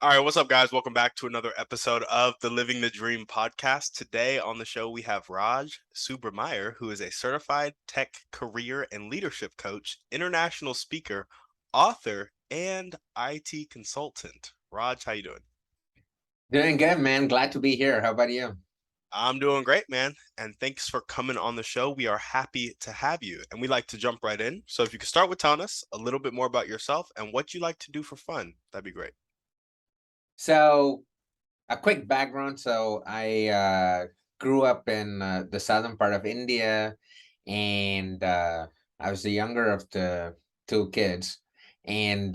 All right, what's up, guys? Welcome back to another episode of the Living the Dream podcast. Today on the show, we have Raj Subrameyer, who is a certified tech career and leadership coach, international speaker, author, and IT consultant. Raj, how you doing? Doing good, man. Glad to be here. How about you? I'm doing great, man. And thanks for coming on the show. We are happy to have you. And we like to jump right in. So if you could start with telling us a little bit more about yourself and what you like to do for fun, that'd be great. So, a quick background. I grew up in the southern part of India, and I was the younger of the two kids. And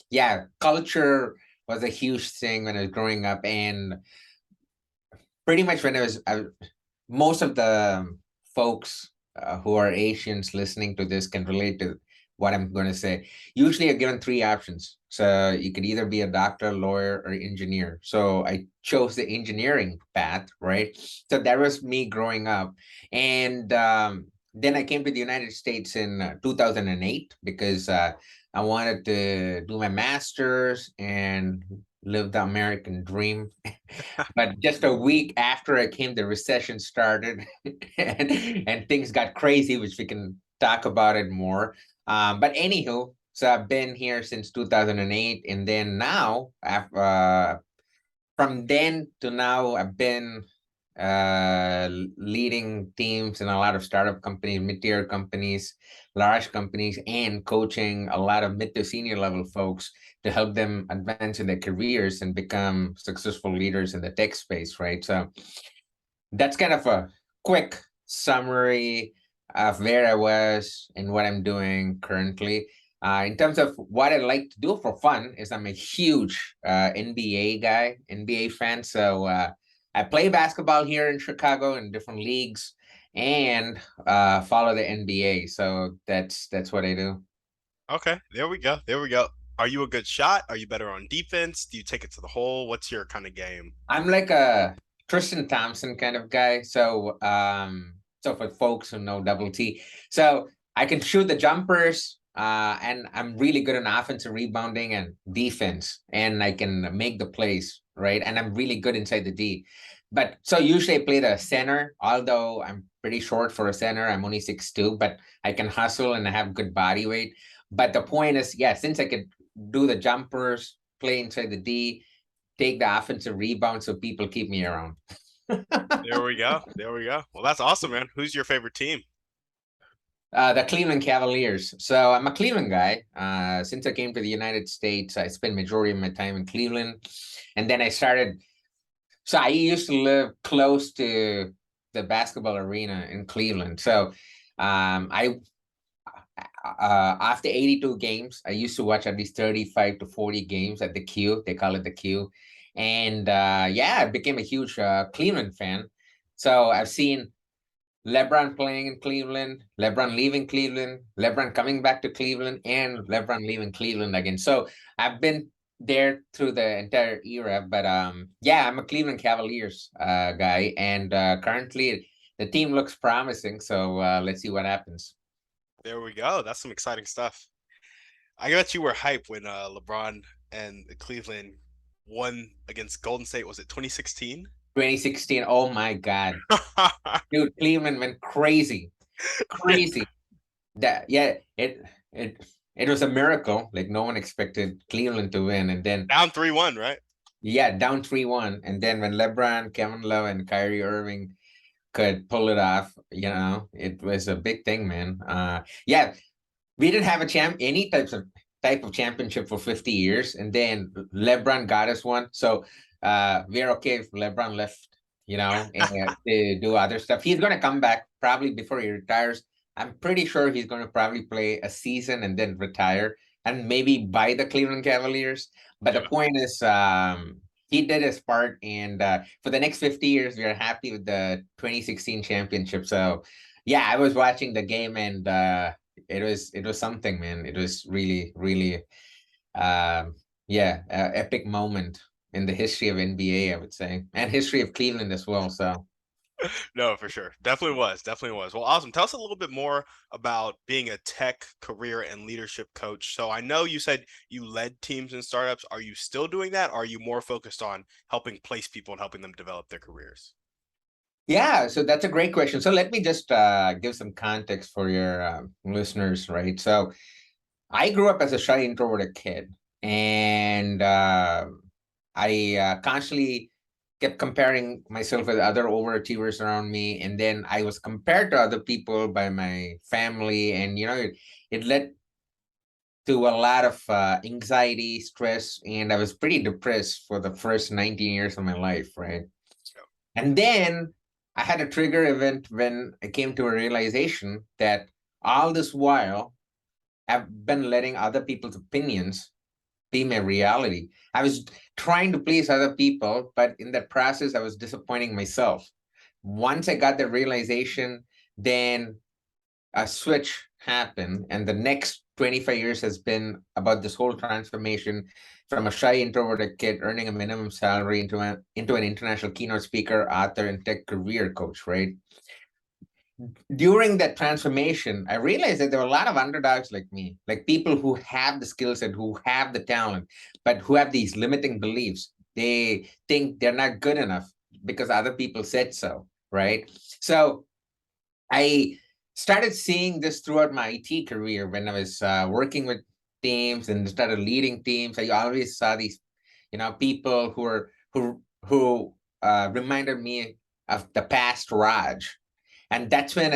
yeah, culture was a huge thing when I was growing up. And pretty much when most of the folks who are Asians listening to this can relate to what I'm going to say. Usually, you're given three options. So you could either be a doctor, lawyer, or engineer. So I chose the engineering path, right? So that was me growing up, and then I came to the United States in 2008 because I wanted to do my master's and live the American dream. But just a week after I came, the recession started, and things got crazy, which we can talk about it more. But anywho, so I've been here since 2008, and then now, from then to now, I've been leading teams in a lot of startup companies, mid-tier companies, large companies, and coaching a lot of mid to senior level folks to help them advance in their careers and become successful leaders in the tech space, right? So that's kind of a quick summary of where I was and what I'm doing currently. In terms of what I like to do for fun, is I'm a huge NBA guy, NBA fan. So I play basketball here in Chicago in different leagues and follow the NBA. So that's what I do. Okay, there we go. There we go. Are you a good shot? Are you better on defense? Do you take it to the hole? What's your kind of game? I'm like a Tristan Thompson kind of guy. So for folks who know double T, so I can shoot the jumpers, and I'm really good on offensive rebounding and defense, and I can make the plays, right? And I'm really good inside the D. But so usually I play the center, although I'm pretty short for a center. I'm only 6'2", but I can hustle and I have good body weight. But the point is, yeah, since I could do the jumpers, play inside the D, take the offensive rebound so people keep me around. There we go. There we go. Well, that's awesome, man. Who's your favorite team? The Cleveland Cavaliers. So I'm a Cleveland guy. Since I came to the United States, I spent majority of my time in Cleveland, and then I started. So I used to live close to the basketball arena in Cleveland. So I after 82 games, I used to watch at least 35 to 40 games at the Q. They call it the Q. And yeah, I became a huge Cleveland fan. So I've seen LeBron playing in Cleveland, LeBron leaving Cleveland, LeBron coming back to Cleveland, and LeBron leaving Cleveland again. So I've been there through the entire era. But yeah, I'm a Cleveland Cavaliers guy, and currently the team looks promising. So let's see what happens. There we go. That's some exciting stuff. I bet you were hype when LeBron and Cleveland won against Golden State. Was it 2016? 2016. Oh my God, dude, Cleveland went crazy, Yeah, crazy. That yeah, it it was a miracle. Like no one expected Cleveland to win, and then down 3-1, right? yeah, down 3-1, and then when LeBron, Kevin Love, and Kyrie Irving could pull it off, it was a big thing, man. Yeah, we didn't have any type of championship for 50 years, and then LeBron got us one. So we're okay if LeBron left, and to do other stuff. He's gonna come back probably before he retires. I'm pretty sure he's gonna probably play a season and then retire and maybe buy the Cleveland Cavaliers. But the Yeah. point is, he did his part, and for the next 50 years, we are happy with the 2016 championship. So yeah, I was watching the game, and it was something, man. It was really, really, yeah, epic moment in the history of NBA, I would say, and history of Cleveland as well. So No, for sure. Definitely was. Definitely was. Well, awesome. Tell us a little bit more about being a tech career and leadership coach. So I know you said you led teams in startups. Are you still doing that? Or are you more focused on helping place people and helping them develop their careers? Yeah, so that's a great question. So let me just give some context for your listeners, right? So I grew up as a shy, introverted kid, and I constantly kept comparing myself with other overachievers around me, and then I was compared to other people by my family, and it led to a lot of anxiety, stress, and I was pretty depressed for the first 19 years of my life, right? And then I had a trigger event when I came to a realization that all this while I've been letting other people's opinions be my reality. I was trying to please other people, but in that process, I was disappointing myself. Once I got the realization, then a switch happened, and the next 25 years has been about this whole transformation from a shy introverted kid earning a minimum salary into an international keynote speaker, author, and tech career coach, right? During that transformation, I realized that there were a lot of underdogs like me, like people who have the skill set, who have the talent, but who have these limiting beliefs. They think they're not good enough because other people said so, right? So I started seeing this throughout my IT career when I was working with teams and started leading teams. I always saw these, people who reminded me of the past Raj, and that's when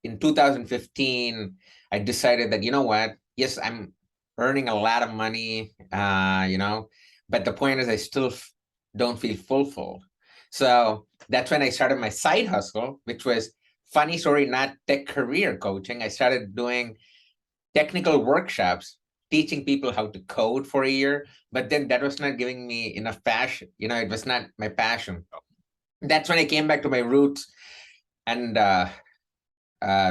in 2015, I decided that, you know what? Yes, I'm earning a lot of money, but the point is I still don't feel fulfilled. So that's when I started my side hustle, which was funny story, not tech career coaching. I started doing technical workshops, teaching people how to code for a year, but then that was not giving me enough passion. It was not my passion. That's when I came back to my roots and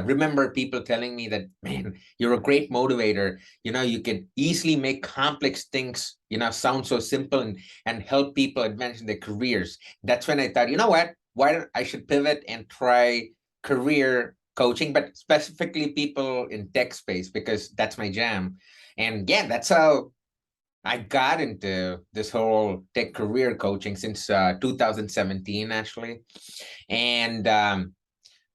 remember people telling me that, man, you're a great motivator. You can easily make complex things, sound so simple and help people advance in their careers. That's when I thought, you know what? Why don't I should pivot and try career coaching, but specifically people in tech space because that's my jam. And yeah, that's how I got into this whole tech career coaching since 2017, actually. And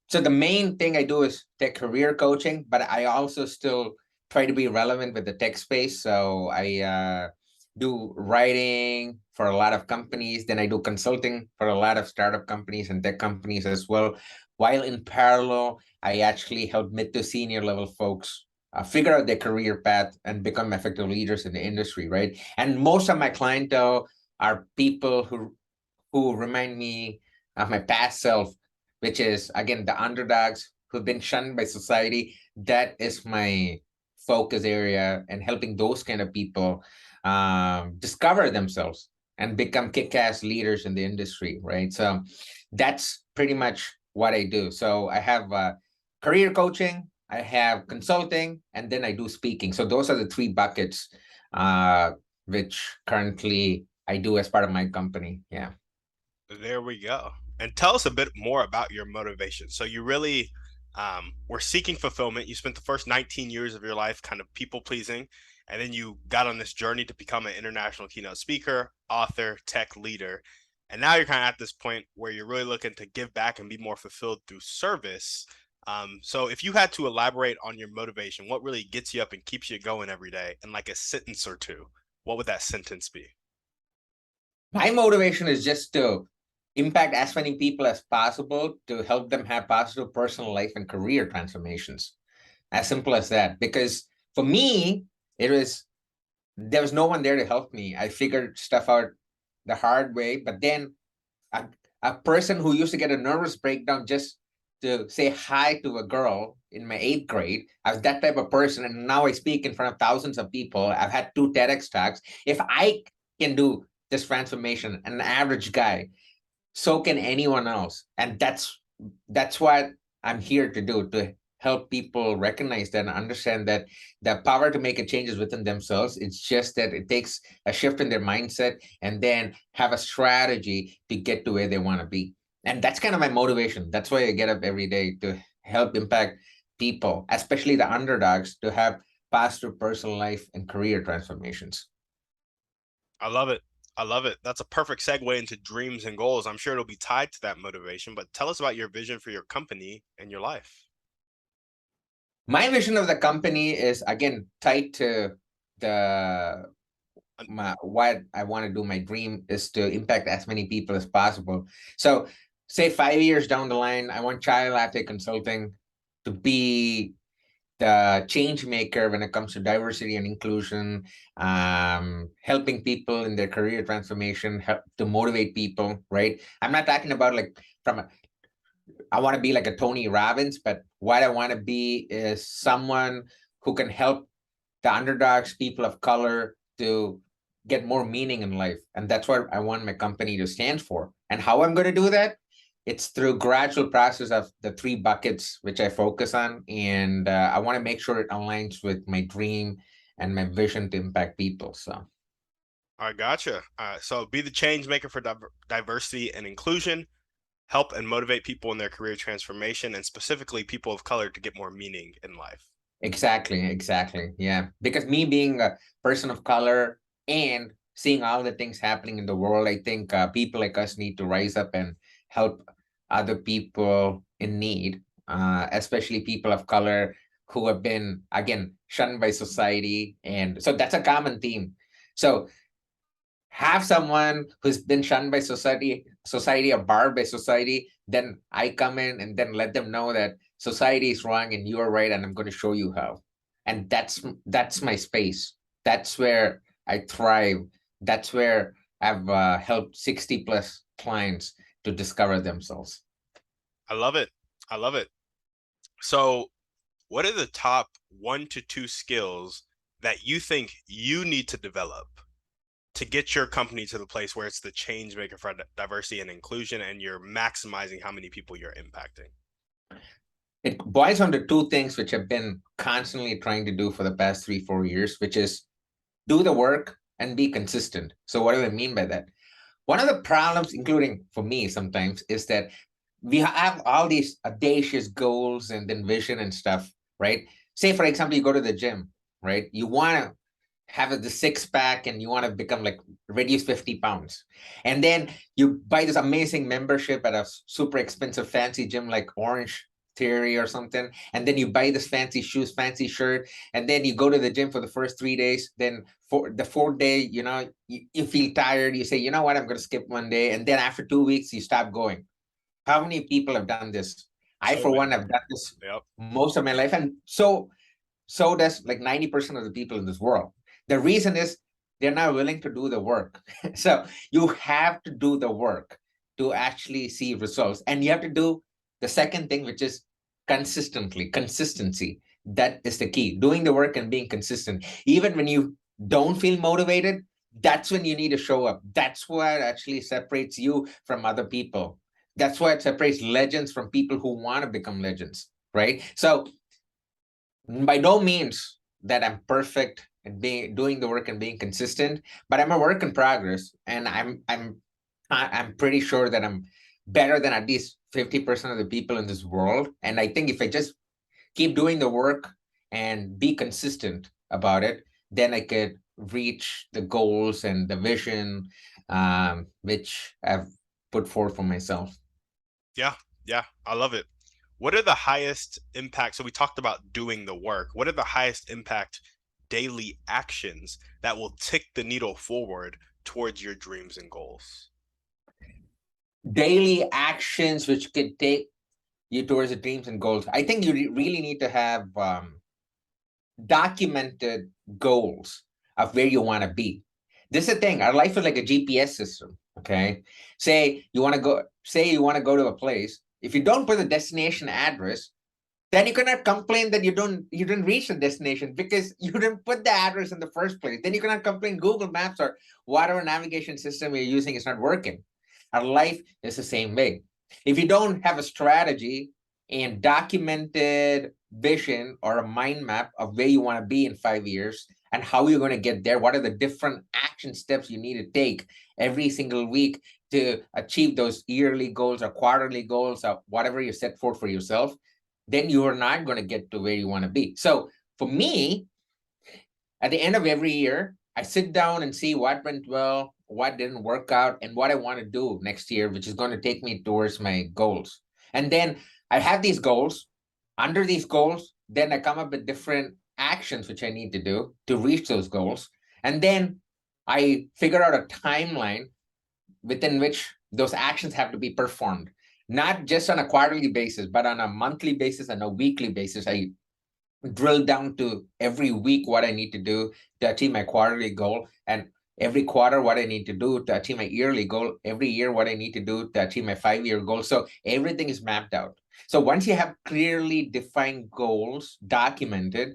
so the main thing I do is tech career coaching, but I also still try to be relevant with the tech space. So I do writing for a lot of companies. Then I do consulting for a lot of startup companies and tech companies as well. While in parallel, I actually help mid to senior level folks figure out their career path and become effective leaders in the industry, right? And most of my clientele are people who remind me of my past self, which is again the underdogs who've been shunned by society. That is my focus area, and helping those kind of people discover themselves and become kick-ass leaders in the industry, right? So that's pretty much what I do. So I have career coaching, I have consulting, and then I do speaking. So those are the three buckets which currently I do as part of my company. Yeah. There we go. And tell us a bit more about your motivation. So you really were seeking fulfillment. You spent the first 19 years of your life kind of people pleasing, and then you got on this journey to become an international keynote speaker, author, tech leader. And now you're kind of at this point where you're really looking to give back and be more fulfilled through service. So if you had to elaborate on your motivation, what really gets you up and keeps you going every day, in like a sentence or two, what would that sentence be? My motivation is just to impact as many people as possible to help them have positive personal life and career transformations. As simple as that. Because for me, there was no one there to help me. I figured stuff out the hard way. But then a, a person who used to get a nervous breakdown just to say hi to a girl in my eighth grade, I was that type of person. And now I speak in front of thousands of people. I've had 2 TEDx talks. If I can do this transformation, an average guy, so can anyone else. And that's what I'm here to do, to help people recognize that and understand that the power to make a change is within themselves. It's just that it takes a shift in their mindset and then have a strategy to get to where they want to be. And that's kind of my motivation. That's why I get up every day, to help impact people, especially the underdogs, to have positive personal life and career transformations. I love it. I love it. That's a perfect segue into dreams and goals. I'm sure it'll be tied to that motivation, but tell us about your vision for your company and your life. My vision of the company is, again, tied to the Un- what I want to do. My dream is to impact as many people as possible. So say 5 years down the line, I want Child Latte Consulting to be the change maker when it comes to diversity and inclusion, helping people in their career transformation, help to motivate people, right? I'm not talking about like I want to be like a Tony Robbins, but what I want to be is someone who can help the underdogs, people of color, to get more meaning in life. And that's what I want my company to stand for. And how I'm going to do that? It's through gradual process of the three buckets which I focus on. And I want to make sure it aligns with my dream and my vision to impact people. So I gotcha. So be the change maker for diversity and inclusion, help and motivate people in their career transformation, and specifically people of color to get more meaning in life. exactly. Yeah. Because me being a person of color and seeing all the things happening in the world, I think people like us need to rise up and help other people in need, especially people of color who have been, again, shunned by society. And so that's a common theme. So have someone who's been shunned by society or barred by society, then I come in and then let them know that society is wrong and you are right, and I'm going to show you how. And that's my space. That's where I thrive. That's where I've helped 60 plus clients to discover themselves. I love it. I love it. So, what are the top 1 to 2 skills that you think you need to develop to get your company to the place where it's the change maker for diversity and inclusion and you're maximizing how many people you're impacting? It boils down to two things which I've been constantly trying to do for the past 3 4 years, which is do the work and be consistent. So what do I mean by that? One of the problems, including for me sometimes, is that we have all these audacious goals and then vision and stuff, right? Say, for example, you go to the gym, right? You want to have the six pack and you want to become like reduce 50 pounds. And then you buy this amazing membership at a super expensive fancy gym like Orange Theory or something. And then you buy this fancy shoes, fancy shirt. And then you go to the gym for the first 3 days. Then for the fourth day, you feel tired. You say, you know what, I'm going to skip one day. And then after 2 weeks, you stop going. How many people have done this? I, So for one, many. have done this Yep. most of my life. And so does like 90% of the people in this world. The reason is they're not willing to do the work. So you have to do the work to actually see results. And you have to do the second thing, which is consistency. That is the key. Doing the work and being consistent. Even when you don't feel motivated, that's when you need to show up. That's what actually separates you from other people. That's what separates legends from people who want to become legends, right? So by no means that I'm perfect and being doing the work and being consistent, but I'm a work in progress, and I'm pretty sure that I'm better than at least 50% of the people in this world. And I think if I just keep doing the work and be consistent about it, then I could reach the goals and the vision which I've put forth for myself. Yeah. Yeah. I love it. What are the highest impact? So we talked about doing the work. What are the highest impact daily actions that will tick the needle forward towards your dreams and goals? Daily actions which could take you towards the dreams and goals. I think you really need to have documented goals of where you want to be. This is the thing. Our life is like a GPS system. Okay. Say you want to go to a place. If you don't put the destination address, then you cannot complain that you didn't reach the destination because you didn't put the address in the first place. Then you cannot complain Google Maps or whatever navigation system you're using is not working. Our life is the same way. If you don't have a strategy and documented vision or a mind map of where you want to be in 5 years and how you're going to get there, what are the different action steps you need to take every single week to achieve those yearly goals or quarterly goals or whatever you set forth for yourself, then you are not going to get to where you want to be. So for me, at the end of every year, I sit down and see what went well, what didn't work out, and what I want to do next year, which is going to take me towards my goals. And then I have these goals. Under these goals, then I come up with different actions which I need to do to reach those goals. And then I figure out a timeline within which those actions have to be performed, not just on a quarterly basis, but on a monthly basis and a weekly basis. I drill down to every week what I need to do to achieve my quarterly goal, and every quarter what I need to do to achieve my yearly goal, every year what I need to do to achieve my 5-year goal. So everything is mapped out. So once you have clearly defined goals documented,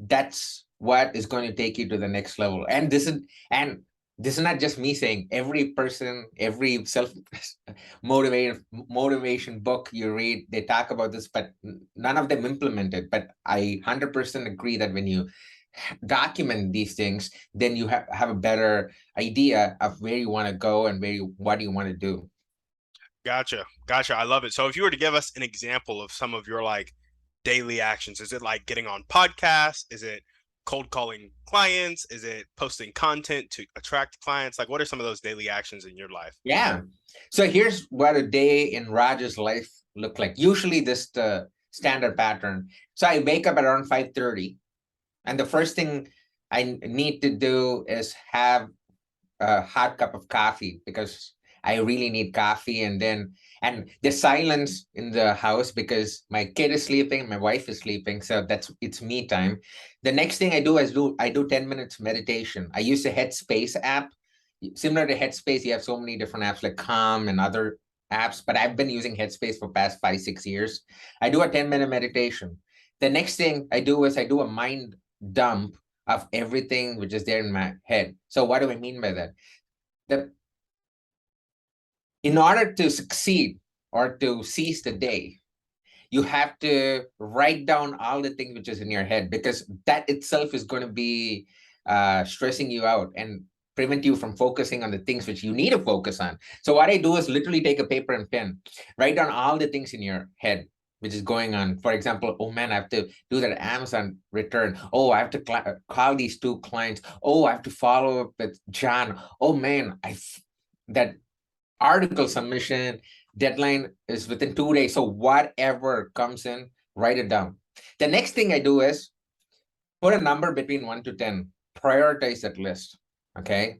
that's what is going to take you to the next level. And this is not just me saying. Every person, every self motivation book you read, they talk about this, but none of them implement it. But I 100% agree that when you document these things, then you have a better idea of where you want to go and what you want to do. Gotcha. Gotcha. I love it. So if you were to give us an example of some of your like daily actions, is it like getting on podcasts? Is it cold calling clients? Is it posting content to attract clients? Like what are some of those daily actions in your life? Yeah. So here's what a day in Raj's life look like. Usually this the standard pattern. So I wake up at around 5:30, and the first thing I need to do is have a hot cup of coffee because I really need coffee. And there's silence in the house because my kid is sleeping, my wife is sleeping, so it's me time. The next thing I do 10 minutes meditation. I use the Headspace app. Similar to Headspace, you have so many different apps like Calm and other apps, but I've been using Headspace for past 5-6 years. I do a 10-minute meditation. The next thing I do is I do a mind dump of everything which is there in my head. So what do I mean by that? That in order to succeed or to seize the day, you have to write down all the things which is in your head, because that itself is going to be stressing you out and prevent you from focusing on the things which you need to focus on. So what I do is literally take a paper and pen, write down all the things in your head which is going on. For example, oh man, I have to do that Amazon return. Oh, I have to call these 2 clients. Oh, I have to follow up with John. Oh man, that article submission deadline is within 2 days. So whatever comes in, write it down. The next thing I do is put a number between 1 to 10, prioritize that list. Okay.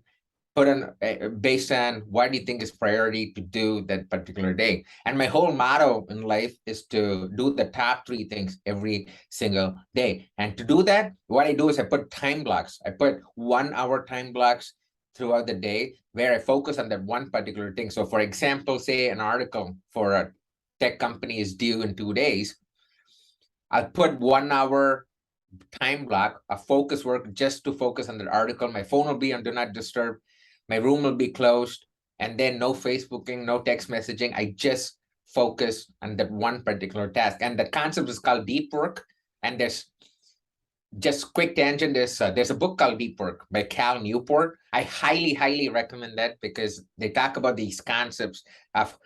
Put on based on what do you think is priority to do that particular day. And my whole motto in life is to do the top 3 things every single day. And to do that, what I do is I put time blocks. I put 1-hour time blocks throughout the day where I focus on that one particular thing. So for example, say an article for a tech company is due in 2 days. I'll put 1-hour time block of focus work just to focus on that article. My phone will be on do not disturb. My room will be closed, and then no Facebooking, no text messaging. I just focus on that one particular task. And the concept is called deep work. And there's just quick tangent. There's a book called Deep Work by Cal Newport. I highly recommend that because they talk about these concepts of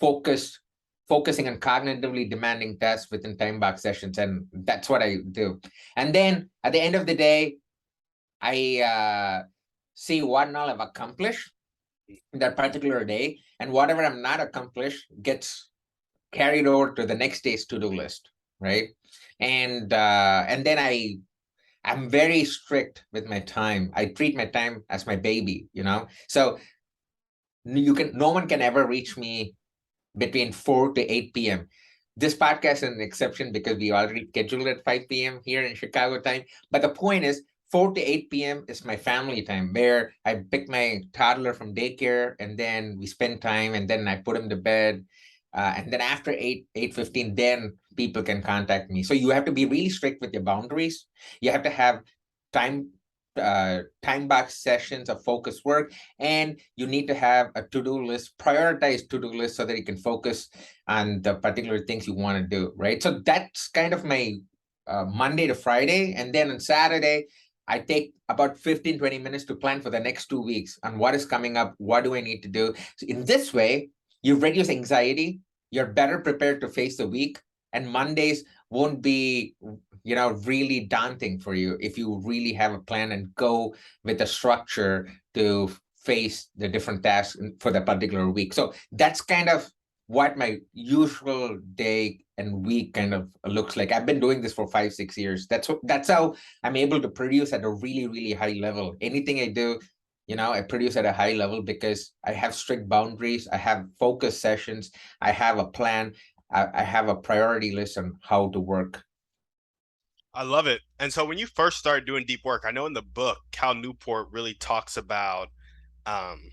focusing on cognitively demanding tasks within time box sessions, and that's what I do. And then at the end of the day, I see what all I've accomplished that particular day, and whatever I'm not accomplished gets carried over to the next day's to-do list, right? And then I'm very strict with my time. I treat my time as my baby, So no one can ever reach me between 4 to 8 p.m. This podcast is an exception because we already scheduled at 5 p.m. here in Chicago time. But the point is, 4 to 8 p.m. is my family time where I pick my toddler from daycare and then we spend time and then I put him to bed. And then after 8:15, then people can contact me. So you have to be really strict with your boundaries. You have to have time box sessions of focus work, and you need to have a to-do list, prioritized to-do list, so that you can focus on the particular things you want to do, right? So that's kind of my Monday to Friday. And then on Saturday, I take about 15-20 minutes to plan for the next 2 weeks on what is coming up, what do I need to do. So in this way, you reduce anxiety, you're better prepared to face the week, and Mondays won't be, really daunting for you if you really have a plan and go with a structure to face the different tasks for the particular week. So that's kind of what my usual day and week kind of looks like. I've been doing this for 5-6 years. That's how I'm able to produce at a really, really high level. Anything I do, I produce at a high level because I have strict boundaries. I have focus sessions. I have a plan. I have a priority list on how to work. I love it. And so when you first started doing deep work, I know in the book, Cal Newport really talks about um,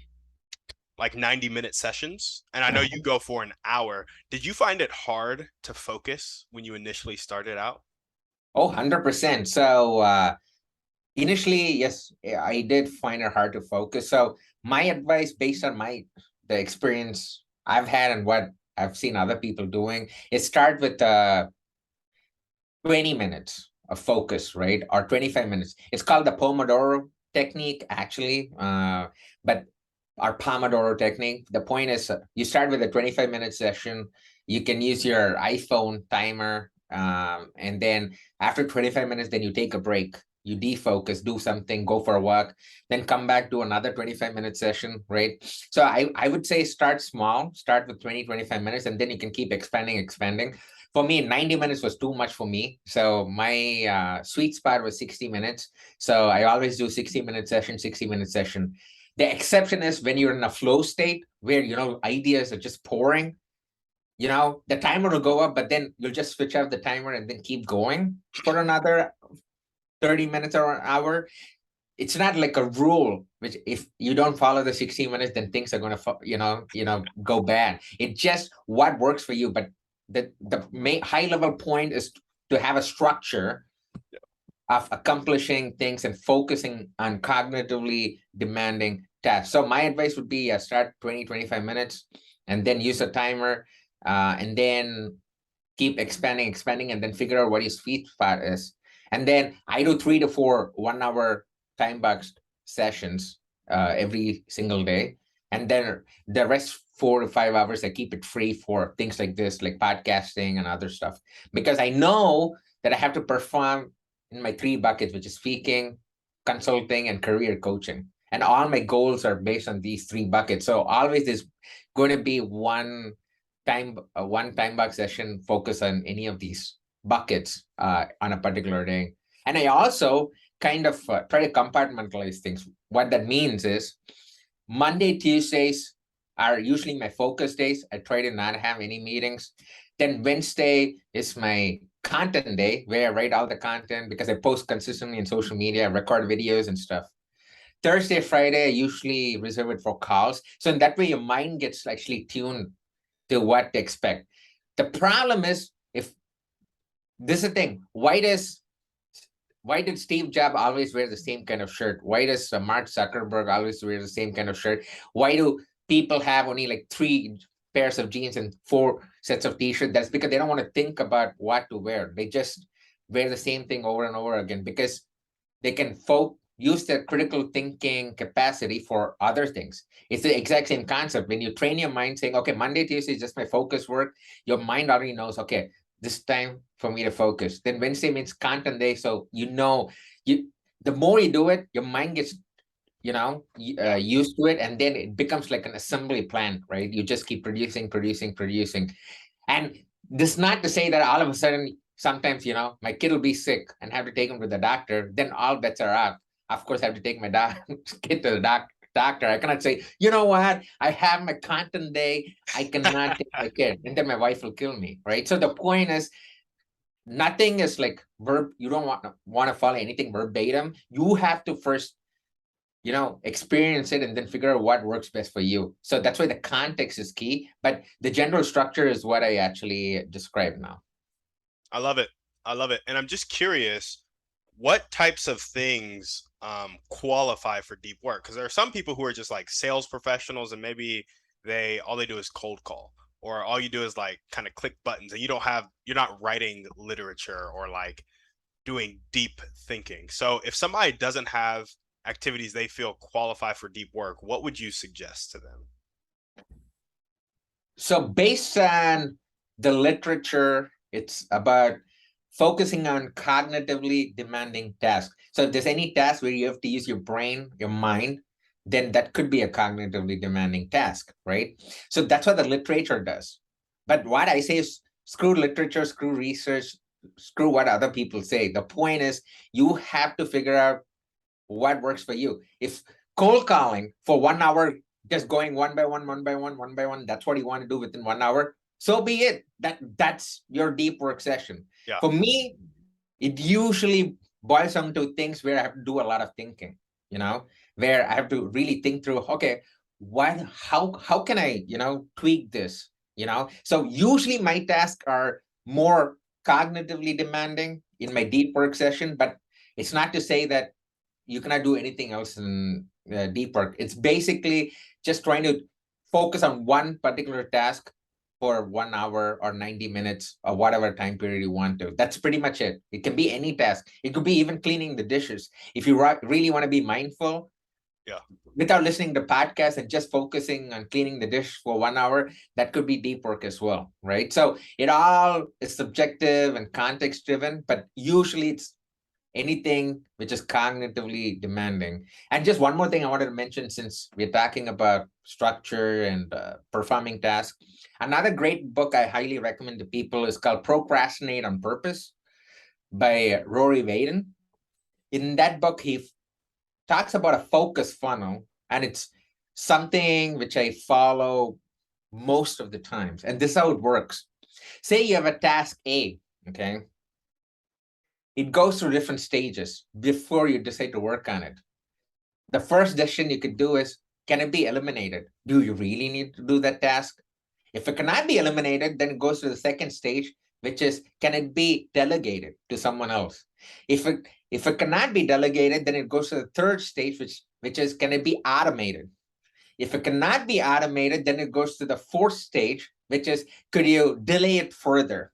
like 90-minute sessions. And I know you go for an hour. Did you find it hard to focus when you initially started out? Oh, 100%. So initially, yes, I did find it hard to focus. So my advice based on the experience I've had and what I've seen other people doing is start with 20 minutes of focus, right? Or 25 minutes. It's called the Pomodoro technique, actually. But our Pomodoro technique, the point is you start with a 25-minute session. You can use your iPhone timer. And then after 25 minutes, then you take a break. You defocus, do something, go for a walk, then come back, do another 25-minute session, right? So I would say start small, start with 20-25 minutes, and then you can keep expanding. For me, 90 minutes was too much for me. So my sweet spot was 60 minutes. So I always do 60-minute session, 60-minute session. The exception is when you're in a flow state where, ideas are just pouring, the timer will go up, but then you'll just switch off the timer and then keep going for another 30 minutes or an hour. It's not like a rule, which if you don't follow the 60 minutes, then things are going to, go bad. It's just what works for you. But the high level point is to have a structure of accomplishing things and focusing on cognitively demanding tasks. So my advice would be start 20-25 minutes and then use a timer, and then keep expanding, and then figure out what your sweet spot is. And then I do 3 to 4 1 hour time boxed sessions every single day. And then the rest 4 to 5 hours, I keep it free for things like this, like podcasting and other stuff. Because I know that I have to perform in my 3 buckets, which is speaking, consulting, and career coaching. And all my goals are based on these 3 buckets. So always there's going to be one time box session focus on any of these buckets on a particular day. And I also kind of try to compartmentalize things. What that means is Monday, Tuesdays are usually my focus days. I try to not have any meetings. Then Wednesday is my content day where I write all the content because I post consistently in social media, record videos and stuff. Thursday, Friday, I usually reserve it for calls. So in that way, your mind gets actually tuned to what to expect. The problem is, if this is the thing, why did Steve Jobs always wear the same kind of shirt? Why does Mark Zuckerberg always wear the same kind of shirt? Why do people have only like 3 pairs of jeans and 4 sets of t-shirts? That's because they don't want to think about what to wear. They just wear the same thing over and over again because they can use their critical thinking capacity for other things. It's the exact same concept. When you train your mind saying, okay, Monday, Tuesday is just my focus work, your mind already knows, okay, this time for me to focus. Then Wednesday means content day. So the more you do it, your mind gets used to it, and then it becomes like an assembly plan, right? You just keep producing. And this is not to say that all of a sudden, sometimes, my kid will be sick and have to take him to the doctor, then all bets are off. Of course, I have to take my kid to the doctor. I cannot say, you know what, I have my content day, I cannot take my kid, and then my wife will kill me, right? So the point is, nothing is like you don't want to follow anything verbatim. You have to first experience it and then figure out what works best for you. So that's why the context is key, but the general structure is what I actually described now. I love it. I love it. And I'm just curious, what types of things qualify for deep work? Because there are some people who are just like sales professionals and maybe all they do is cold call, or all you do is like kind of click buttons and you're not writing literature or like doing deep thinking. So if somebody doesn't have activities they feel qualify for deep work, what would you suggest to them? So based on the literature, it's about focusing on cognitively demanding tasks. So if there's any task where you have to use your brain, your mind, then that could be a cognitively demanding task, right? So that's what the literature does. But what I say is screw literature, screw research, screw what other people say. The point is you have to figure out what works for you. If cold calling for 1 hour, just going one by one, one by one, that's what you want to do within 1 hour, so be it. That's your deep work session. Yeah. For me, it usually boils down to things where I have to do a lot of thinking, where I have to really think through, okay, how can I, tweak this, So usually my tasks are more cognitively demanding in my deep work session, but it's not to say that you cannot do anything else in deep work. It's basically just trying to focus on one particular task for 1 hour or 90 minutes or whatever time period you want to. That's pretty much it. It can be any task. It could be even cleaning the dishes. If you really want to be mindful, Yeah. without listening to podcasts and just focusing on cleaning the dish for 1 hour, that could be deep work as well, right? So it all is subjective and context driven, but usually it's anything which is cognitively demanding. And just one more thing I wanted to mention, since we're talking about structure and performing tasks. Another great book I highly recommend to people is called Procrastinate on Purpose by Rory Vaden. In that book, he talks about a focus funnel, and it's something which I follow most of the times. And this is how it works. Say you have a task A, okay? It goes through different stages before you decide to work on it. The first decision you could do is, can it be eliminated? Do you really need to do that task? If it cannot be eliminated, then it goes to the second stage, which is, can it be delegated to someone else? If it cannot be delegated, then it goes to the third stage, which is, can it be automated? If it cannot be automated, then it goes to the fourth stage, which is, could you delay it further?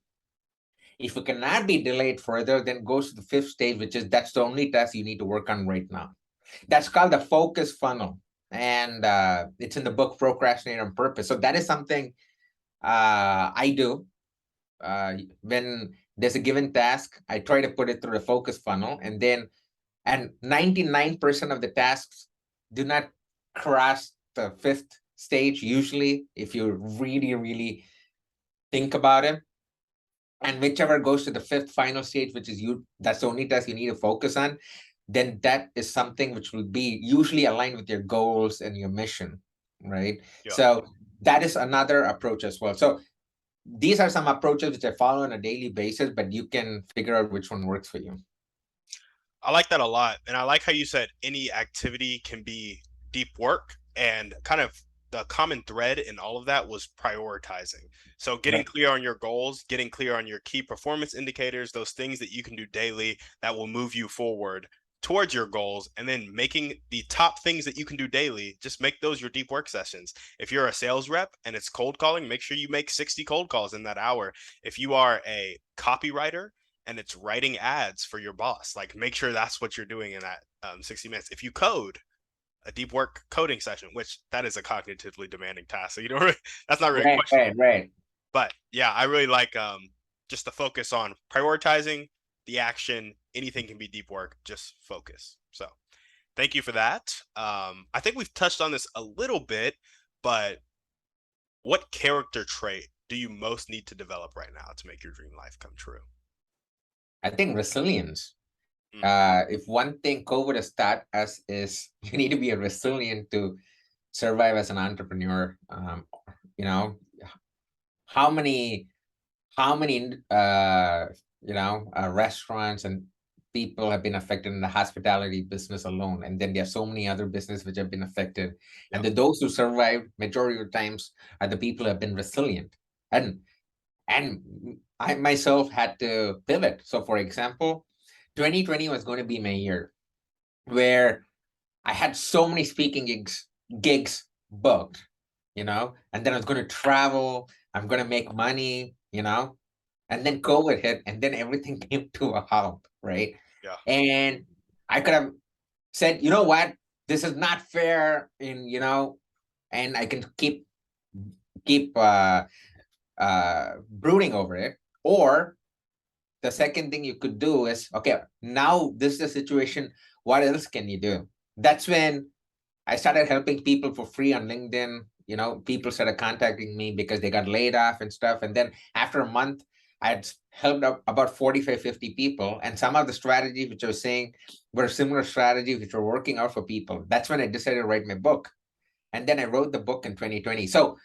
If it cannot be delayed further, then it goes to the fifth stage, which is, that's the only task you need to work on right now. That's called the focus funnel. And it's in the book Procrastinate on Purpose. So that is something I do. When there's a given task, I try to put it through the focus funnel. And 99% of the tasks do not cross the fifth stage, usually, if you really, really think about it. And whichever goes to the fifth final stage, which is that's the only task you need to focus on, then that is something which will be usually aligned with your goals and your mission, right? Yeah. So that is another approach as well. So these are some approaches which I follow on a daily basis, but you can figure out which one works for you. I like that a lot. And I like how you said any activity can be deep work, and kind of the common thread in all of that was prioritizing. So getting Right. clear on your goals, getting clear on your key performance indicators, those things that you can do daily that will move you forward towards your goals, and then making the top things that you can do daily, just make those your deep work sessions. If you're a sales rep and it's cold calling, make sure you make 60 cold calls in that hour. If you are a copywriter and it's writing ads for your boss, like make sure that's what you're doing in that 60 minutes. If you code, a deep work coding session, which that is a cognitively demanding task, so you don't really, that's not really Right, right, questionable. right. But yeah, I really like just the focus on prioritizing the action. Anything can be deep work, just focus. So thank you for that. I think we've touched on this a little bit, but what character trait do you most need to develop right now to make your dream life come true? I think resilience. Mm, If one thing COVID has taught us is you need to be a resilient to survive as an entrepreneur. You know, how many restaurants and people have been affected in the hospitality business alone, and then there are so many other businesses which have been affected, yeah, and those who survived majority of times are the people who have been resilient. And I myself had to pivot. So for example, 2020 was going to be my year where I had so many speaking gigs booked, and then I was going to travel, I'm going to make money, and then COVID hit, and then everything came to a halt. right? Yeah. And I could have said, you know what, this is not fair, and I can keep brooding over it. Or the second thing you could do is, okay, now this is the situation. What else can you do? That's when I started helping people for free on LinkedIn. People started contacting me because they got laid off and stuff. And then after a month, I had helped up about 45, 50 people. And some of the strategies which I was saying were similar strategies which were working out for people. That's when I decided to write my book. And then I wrote the book in 2020. So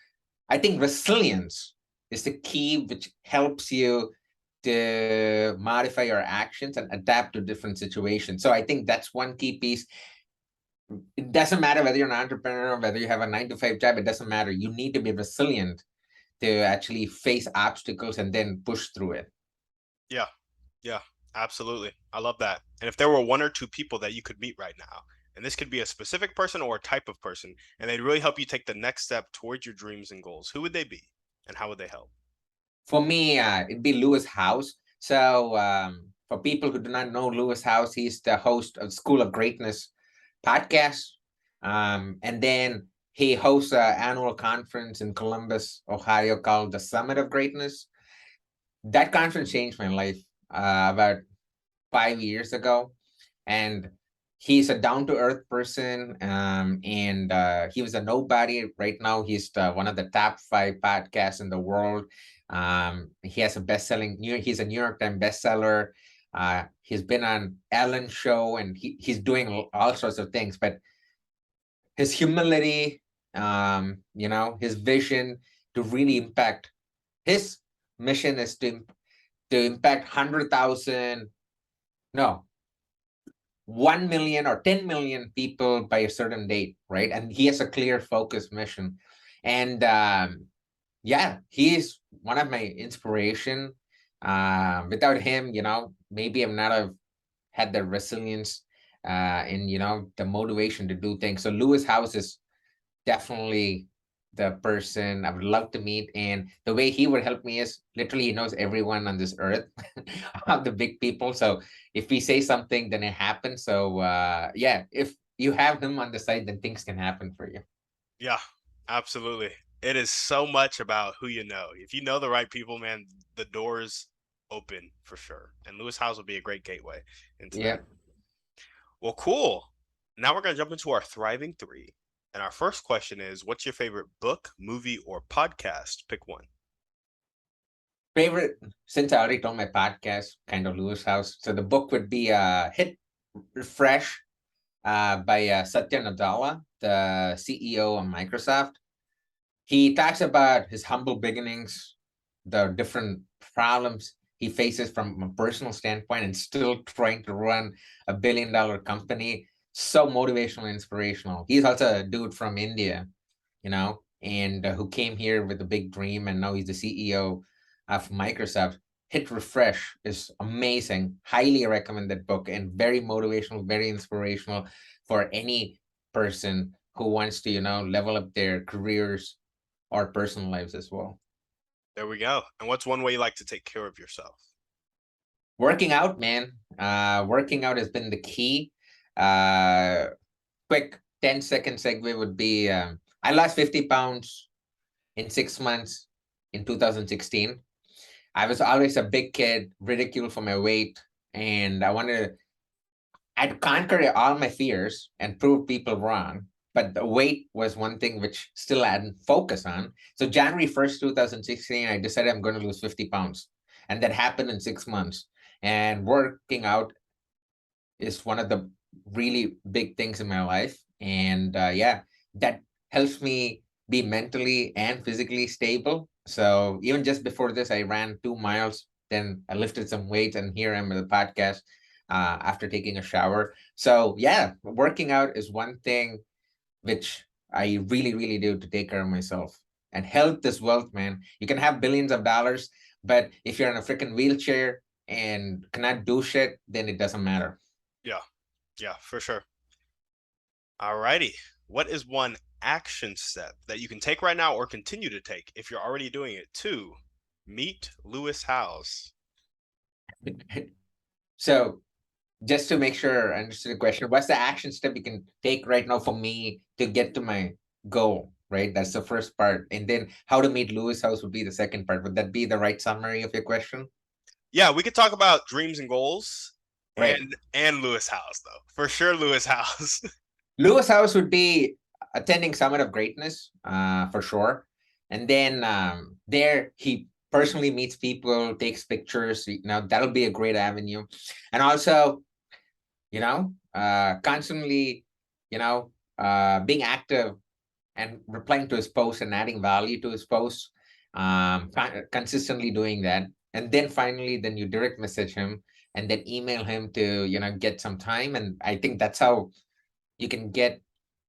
I think resilience is the key, which helps you to modify your actions and adapt to different situations. So I think that's one key piece. It doesn't matter whether you're an entrepreneur, whether you have a 9 to 5 job, it doesn't matter. You need to be resilient to actually face obstacles and then push through it. Yeah. Yeah. Absolutely. I love that. And if there were one or two people that you could meet right now, and this could be a specific person or a type of person, and they'd really help you take the next step towards your dreams and goals, who would they be and how would they help? For me, it'd be Lewis House. So for people who do not know Lewis House, he's the host of School of Greatness podcast. And then he hosts an annual conference in Columbus, Ohio called the Summit of Greatness. That conference changed my life about 5 years ago. And he's a down to earth person. And he was a nobody. Right now, he's one of the top 5 podcasts in the world. He has a he's a New York Times bestseller. He's been on Ellen show, and he's doing all sorts of things. But his humility, his vision to really impact, his mission is to impact 100,000, no, 1 million or 10 million people by a certain date, right? And he has a clear focus mission. And yeah, he's one of my inspiration. Without him, maybe I'm not have had the resilience and the motivation to do things. So Lewis House is definitely the person I would love to meet. And the way he would help me is literally he knows everyone on this earth, all the big people. So if we say something, then it happens. So yeah, if you have him on the side, then things can happen for you. Yeah, absolutely. It is so much about who you know. If you know the right people, man, the doors open for sure. And Lewis House will be a great gateway into that. Yeah. Well, cool. Now we're going to jump into our thriving three. And our first question is, what's your favorite book, movie, or podcast? Pick one. Favorite, since I already told my podcast, kind of Lewis House. So the book would be Hit Refresh by Satya Nadella, the CEO of Microsoft. He talks about his humble beginnings, the different problems he faces from a personal standpoint, and still trying to run a $1 billion company. So motivational, inspirational. He's also a dude from India, and who came here with a big dream, and now he's the CEO of Microsoft. Hit Refresh is amazing. Highly recommended book, and very motivational, very inspirational for any person who wants to, level up their careers or personal lives as well. There we go. And what's one way you like to take care of yourself? Working out, man. Working out has been the key. Uh, Quick 10-second segue would be I lost 50 pounds in 6 months in 2016. I was always a big kid, ridiculed for my weight, and I'd conquer all my fears and prove people wrong. But the weight was one thing which still I hadn't focused on. So January 1st, 2016, I decided I'm going to lose 50 pounds. And that happened in 6 months. And working out is one of the really big things in my life. And yeah, that helps me be mentally and physically stable. So even just before this, I ran 2 miles, then I lifted some weights, and here I'm with the podcast after taking a shower. So yeah, working out is one thing which I really, really do to take care of myself. And health is wealth, man. You can have billions of dollars, but if you're in a freaking wheelchair and cannot do shit, then it doesn't matter. Yeah, yeah, for sure. Alrighty. What is one action step that you can take right now or continue to take if you're already doing it to meet Lewis House? So just to make sure I understood the question, what's the action step you can take right now for me to get to my goal? Right, that's the first part, and then how to meet Lewis House would be the second part. Would that be the right summary of your question? Yeah, we could talk about dreams and goals Right. and Lewis House though. For sure Lewis House. Lewis House would be attending Summit of Greatness, for sure. And then there he personally meets people, takes pictures. That'll be a great avenue. And also, constantly, being active and replying to his posts and adding value to his posts, consistently doing that. And then finally, then you direct message him and then email him to, get some time. And I think that's how you can get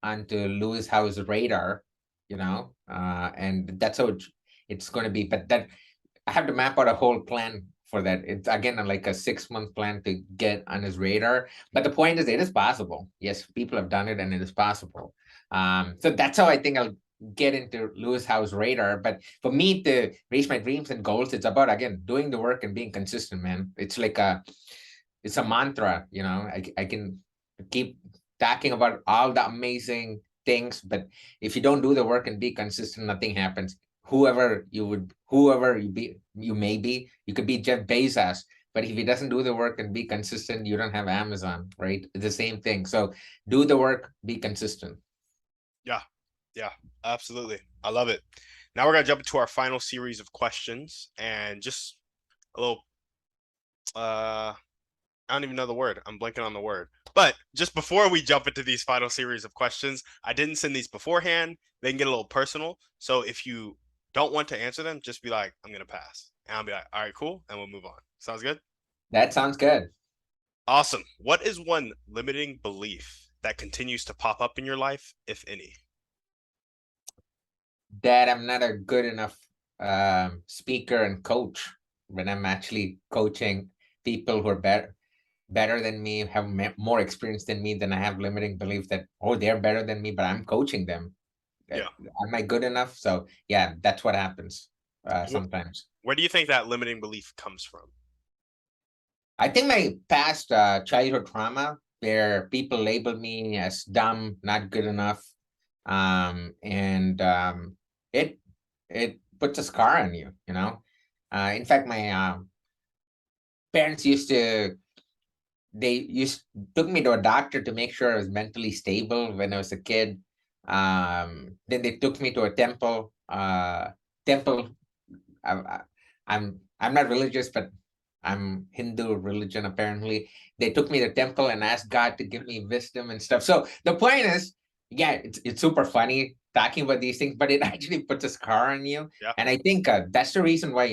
onto Lewis Howe's radar, and that's how it's going to be. But that I have to map out a whole plan for that. It's again like a 6-month plan to get on his radar. But the point is, it is possible. Yes, people have done it, and it is possible. So that's how I think I'll get into Lewis Howe's radar. But for me to reach my dreams and goals, it's about again doing the work and being consistent, man. It's a mantra. I can keep talking about all the amazing things, but if you don't do the work and be consistent, nothing happens. Whoever you may be, you could be Jeff Bezos, but if he doesn't do the work and be consistent, you don't have Amazon, right? It's the same thing. So do the work, be consistent. Yeah. Yeah, absolutely. I love it. Now we're gonna jump into our final series of questions and just a little I don't even know the word. I'm blanking on the word. But just before we jump into these final series of questions, I didn't send these beforehand. They can get a little personal. So if you don't want to answer them, just be like, I'm gonna pass. And I'll be like, all right, cool, and we'll move on. Sounds good? That sounds good. Awesome. What is one limiting belief that continues to pop up in your life, if any? That I'm not a good enough speaker and coach when I'm actually coaching people who are better than me, have more experience than me, then I have limiting belief that, oh, they're better than me, but I'm coaching them. Yeah. Am I good enough? So yeah, that's what happens sometimes. Where do you think that limiting belief comes from? I think my past childhood trauma, where people label me as dumb, not good enough, and it it puts a scar on you. In fact, my parents they used took me to a doctor to make sure I was mentally stable when I was a kid. Then they took me to a temple. Temple. I, I, I'm not religious, but I'm Hindu religion apparently. They took me to temple and asked God to give me wisdom and stuff. So the point is, yeah, it's super funny talking about these things, but it actually puts a scar on you. Yeah. And I think that's the reason why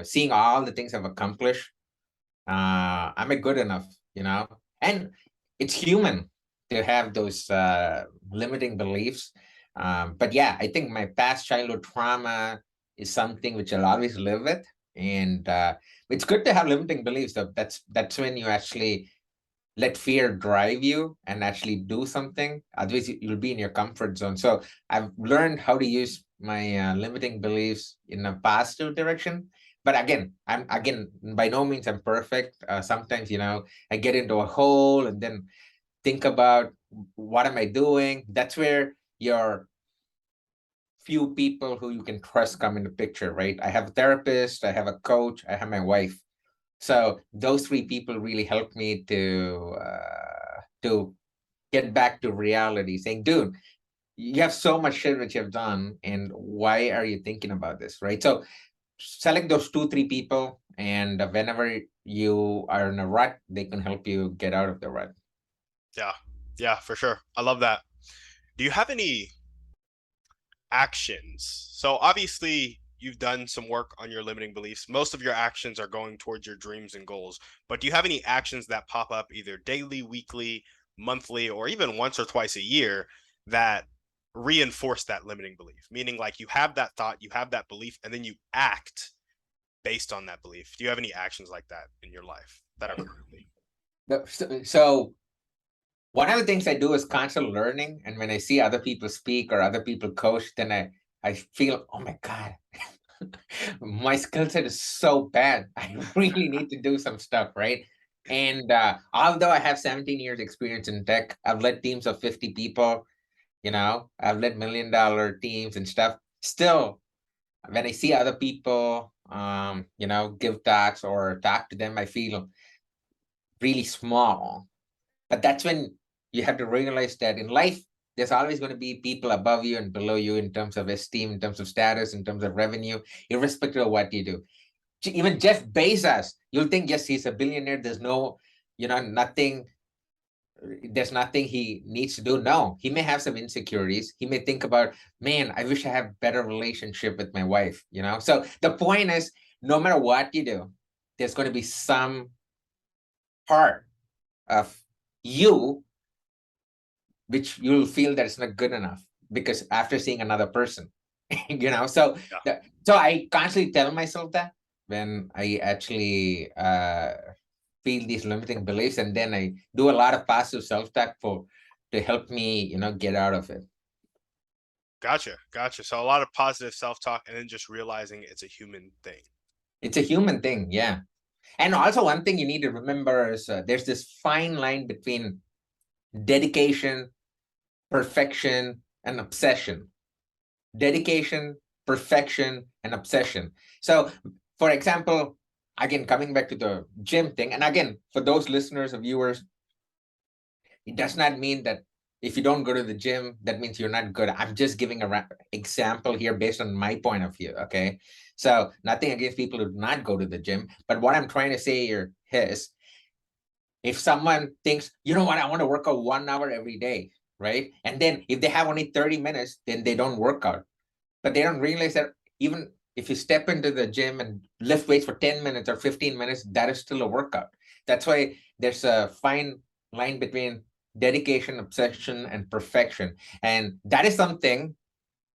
seeing all the things I've accomplished, am I good enough? And it's human to have those limiting beliefs. But yeah, I think my past childhood trauma is something which I'll always live with. And it's good to have limiting beliefs. Though that's when you actually let fear drive you and actually do something. Otherwise, you'll be in your comfort zone. So I've learned how to use my limiting beliefs in a positive direction. But again, by no means I'm perfect. Sometimes, I get into a hole and then think about what am I doing. That's where your few people who you can trust come into picture, right? I have a therapist, I have a coach, I have my wife. So those three people really helped me to get back to reality, saying, "Dude, you have so much shit that you've done, and why are you thinking about this?" Right? So select those 2, 3 people, and whenever you are in a rut, they can help you get out of the rut. Yeah. Yeah, for sure. I love that. Do you have any actions? So obviously you've done some work on your limiting beliefs. Most of your actions are going towards your dreams and goals. But do you have any actions that pop up either daily, weekly, monthly, or even once or twice a year that reinforce that limiting belief? Meaning like you have that thought, you have that belief, and then you act based on that belief. Do you have any actions like that in your life that are currently? So one of the things I do is constant learning, and when I see other people speak or other people coach, then I feel, oh my god, my skill set is so bad. I really need to do some stuff, right? And although I have 17 years experience in tech, I've led teams of 50 people, I've led $1 million teams and stuff. Still, when I see other people, give talks or talk to them, I feel really small. But that's when you have to realize that in life, there's always going to be people above you and below you in terms of esteem, in terms of status, in terms of revenue, irrespective of what you do. Even Jeff Bezos, you'll think, yes, he's a billionaire. There's no, nothing. There's nothing he needs to do. No, he may have some insecurities. He may think about, man, I wish I had better relationship with my wife. So the point is, no matter what you do, there's going to be some part of you which you'll feel that it's not good enough because after seeing another person, so Yeah. so I constantly tell myself that when I actually feel these limiting beliefs, and then I do a lot of passive self-talk to help me, get out of it. Gotcha. Gotcha. So a lot of positive self-talk and then just realizing it's a human thing. It's a human thing, yeah. And also one thing you need to remember is there's this fine line between dedication, perfection, and obsession. Dedication, perfection, and obsession. So, for example, again, coming back to the gym thing, and again, for those listeners or viewers, it does not mean that if you don't go to the gym, that means you're not good. I'm just giving a example here based on my point of view, okay? So, nothing against people who do not go to the gym, but what I'm trying to say here is, if someone thinks, you know what, I want to work out 1 hour every day, right? And then if they have only 30 minutes, then they don't work out. But they don't realize that even if you step into the gym and lift weights for 10 minutes or 15 minutes, that is still a workout. That's why there's a fine line between dedication, obsession, and perfection. And that is something,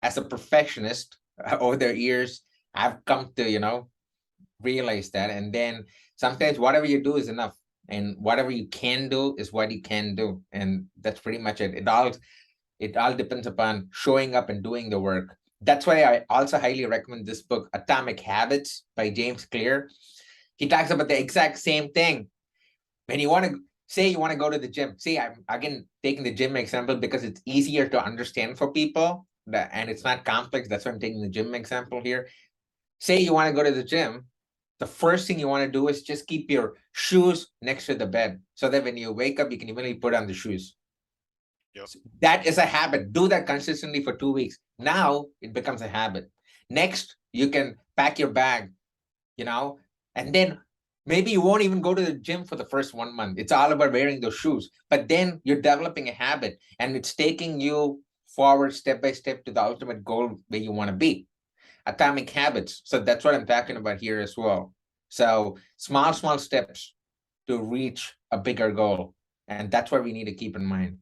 as a perfectionist, over the years, I've come to, realize that. And then sometimes whatever you do is enough. And whatever you can do is what you can do. And that's pretty much it. It all depends upon showing up and doing the work. That's why I also highly recommend this book, Atomic Habits by James Clear. He talks about the exact same thing. When you want to say you want to go to the gym, see, I'm again taking the gym example because it's easier to understand for people and it's not complex. That's why I'm taking the gym example here. Say you want to go to the gym. The first thing you want to do is just keep your shoes next to the bed so that when you wake up, you can immediately put on the shoes. Yep. That is a habit. Do that consistently for 2 weeks. Now it becomes a habit. Next, you can pack your bag, and then maybe you won't even go to the gym for the first 1 month. It's all about wearing those shoes. But then you're developing a habit and it's taking you forward step by step to the ultimate goal where you want to be. Atomic habits. So that's what I'm talking about here as well. So small steps to reach a bigger goal. And that's what we need to keep in mind.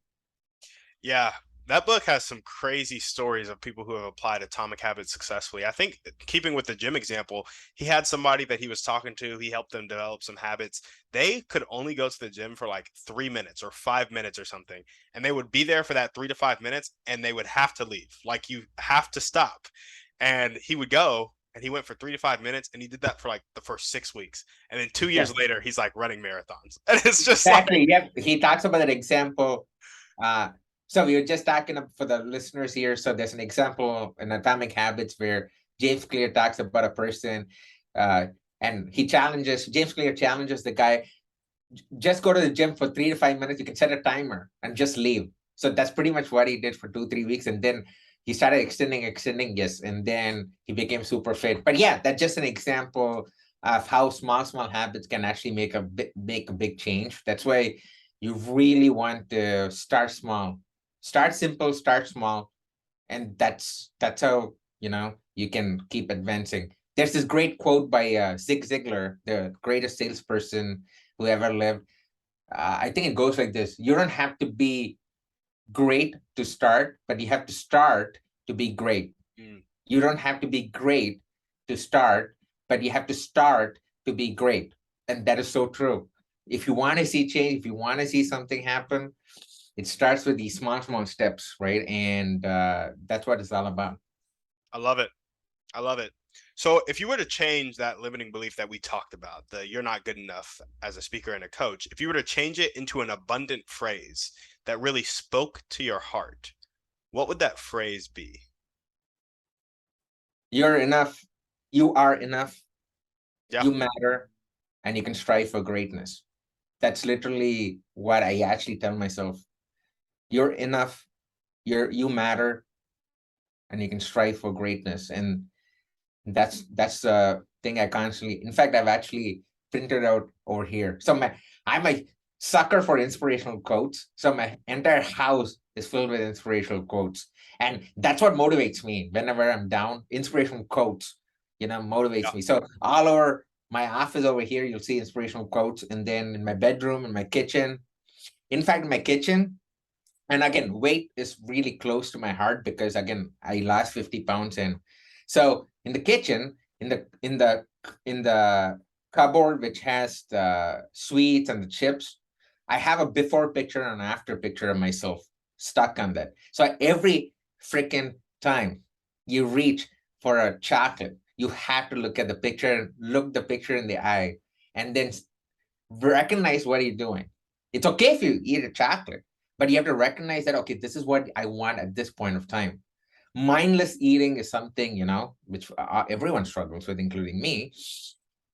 Yeah, that book has some crazy stories of people who have applied atomic habits successfully. I think, keeping with the gym example, he had somebody that he was talking to. He helped them develop some habits. They could only go to the gym for like 3 minutes or 5 minutes or something. And they would be there for that 3 to 5 minutes and they would have to leave. Like, you have to stop. And he would go and he went for 3 to 5 minutes and he did that for like the first 6 weeks. And then 2 years Yes, later, he's like running marathons. And it's just like, exactly. Yep. He talks about an example. Uh, so we were just talking for the listeners here. So there's an example in Atomic Habits where James Clear talks about a person, uh, and James Clear challenges the guy, just go to the gym for 3 to 5 minutes. You can set a timer and just leave. So that's pretty much what he did for 2, 3 weeks. And then he started extending, yes. And then he became super fit. But yeah, that's just an example of how small habits can actually make a big change. That's why you really want to start small. Start simple, start small. And that's how, you can keep advancing. There's this great quote by Zig Ziglar, the greatest salesperson who ever lived. I think it goes like this: you don't have to be great to start, but you have to start to be great. mm, You don't have to be great to start, but you have to start to be great. And that is so true. If you want to see change, if you want to see something happen, it starts with these small steps, right? And that's what it's all about. I love it. I love it. So if you were to change that limiting belief that we talked about, the you're not good enough as a speaker and a coach, if you were to change it into an abundant phrase that really spoke to your heart, what would that phrase be? You're enough. You are enough. Yeah. You matter, and you can strive for greatness. That's literally what I actually tell myself. You're enough. You matter, and you can strive for greatness. And that's the thing I constantly. In fact, I've actually printed out over here. I'm a sucker for inspirational quotes. So my entire house is filled with inspirational quotes, and that's what motivates me whenever I'm down. Inspirational quotes, Yeah. motivates me. So all over my office over here, you'll see inspirational quotes, and then in my bedroom, in my kitchen. In fact, in my kitchen, and again, weight is really close to my heart because again, I lost 50 pounds. And so in the kitchen, in the cupboard, which has the sweets and the chips, I have a before picture and after picture of myself stuck on that. So every freaking time you reach for a chocolate, you have to look at the picture, look the picture in the eye, and then recognize what you're doing. It's okay if you eat a chocolate, but you have to recognize that, okay, this is what I want at this point of time. Mindless eating is something, which everyone struggles with, including me.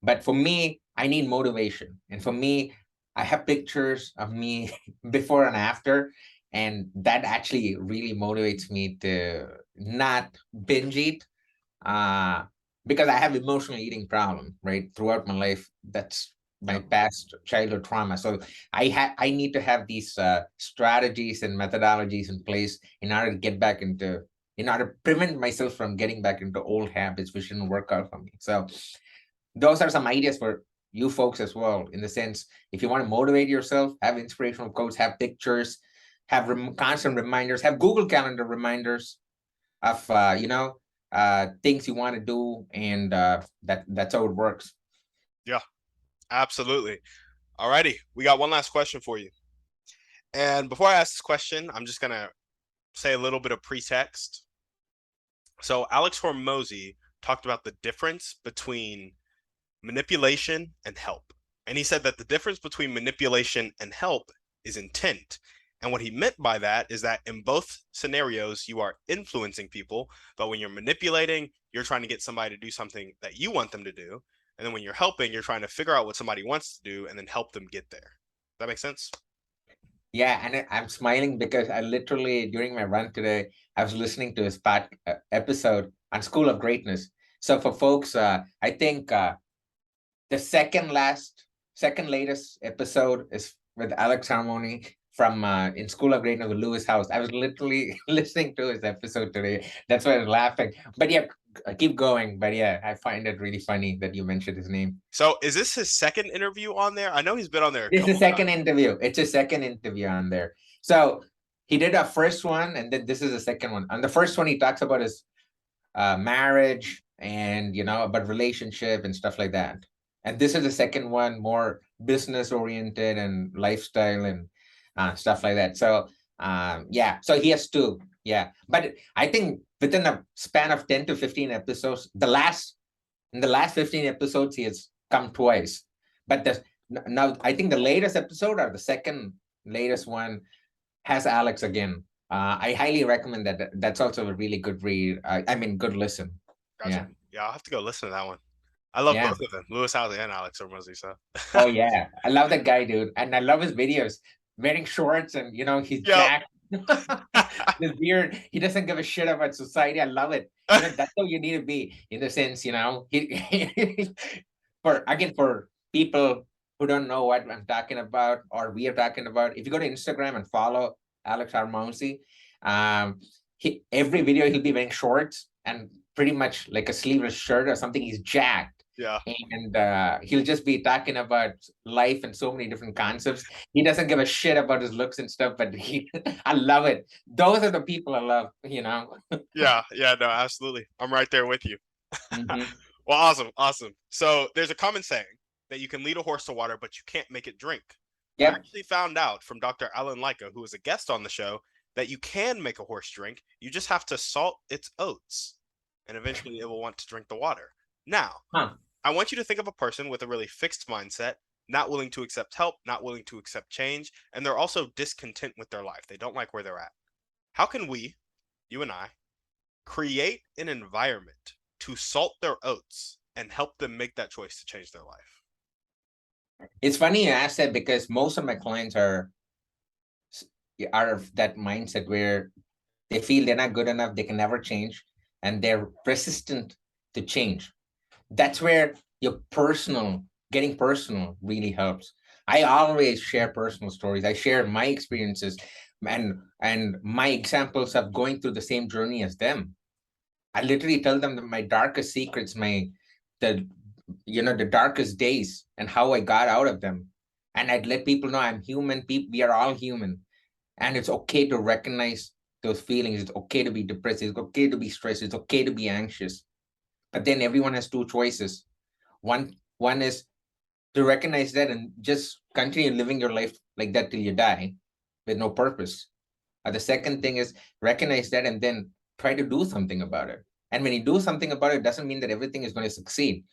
But for me, I need motivation. And for me, I have pictures of me before and after. And that actually really motivates me to not binge eat, uh, because I have emotional eating problem, right? Throughout my life, that's my Yeah. past childhood trauma. So I need to have these strategies and methodologies in place in order to prevent myself from getting back into old habits which didn't work out for me. So those are some ideas for you folks as well. In the sense, if you want to motivate yourself, have inspirational quotes, have pictures, have constant reminders, have Google Calendar reminders of things you want to do, and that's how it works. Yeah. Absolutely. Alrighty. We got one last question for you. And before I ask this question, I'm just gonna say a little bit of pretext. So Alex Hormozy talked about the difference between manipulation and help. And he said that the difference between manipulation and help is intent. And what he meant by that is that in both scenarios, you are influencing people, but when you're manipulating, you're trying to get somebody to do something that you want them to do. And then when you're helping, you're trying to figure out what somebody wants to do and then help them get there. Does that make sense? Yeah, and I'm smiling because I literally during my run today, I was listening to his episode on School of Greatness. So for folks, I think the second latest episode is with Alex Harmony from in School of Greatness with Lewis House. I was literally listening to his episode today. That's why I was laughing. But yeah, keep going. But yeah, I find it really funny that you mentioned his name. So is this his second interview on there? I know he's been on there a This is the couple second times. interview. It's a second interview on there. So he did a first one, and then this is the second one. On the first one, he talks about his marriage and about relationship and stuff like that. And this is the second one, more business oriented and lifestyle and stuff like that. So yeah, so he has two. Yeah, but I think within a span of 10 to 15 episodes, in the last 15 episodes, he has come twice. But now I think the latest episode or the second latest one has Alex again. I highly recommend that. That's also a really good read. I mean, good listen. Gotcha. Yeah, Yeah, I'll have to go listen to that one. I love yeah. both of them, Lewis Howes and Alex Hormozy. So Oh yeah, I love that guy, dude, and I love his videos. Wearing shorts and he's yep. jacked. This beard, he doesn't give a shit about society. I love it. That's how you need to be in the sense, he for people who don't know what I'm talking about or we are talking about. If you go to Instagram and follow Alex Armonsi, every video he'll be wearing shorts and pretty much like a sleeveless shirt or something. He's jacked. Yeah. And he'll just be talking about life and so many different concepts. He doesn't give a shit about his looks and stuff, but I love it. Those are the people I love. Yeah. Yeah. No, absolutely. I'm right there with you. Hmm. Well, awesome. Awesome. So there's a common saying that you can lead a horse to water, but you can't make it drink. But I Yep. actually found out from Dr. Alan Leica, who was a guest on the show, that you can make a horse drink. You just have to salt its oats. and eventually it will want to drink the water. Now, Huh. I want you to think of a person with a really fixed mindset, not willing to accept help, not willing to accept change, and they're also discontent with their life. They don't like where they're at. How can we, you and I, create an environment to salt their oats and help them make that choice to change their life? It's funny you ask that because most of my clients are of that mindset where they feel they're not good enough, they can never change, and they're resistant to change. That's where your getting personal really helps. I always share personal stories. I share my experiences and my examples of going through the same journey as them. I literally tell them that my darkest secrets, the the darkest days and how I got out of them. And I'd let people know I'm human. We are all human. And it's okay to recognize those feelings. It's okay to be depressed. It's okay to be stressed. It's okay to be anxious. But then everyone has two choices. One is to recognize that and just continue living your life like that till you die with no purpose. The second thing is recognize that and then try to do something about it. And when you do something about it, doesn't mean that everything is going to succeed.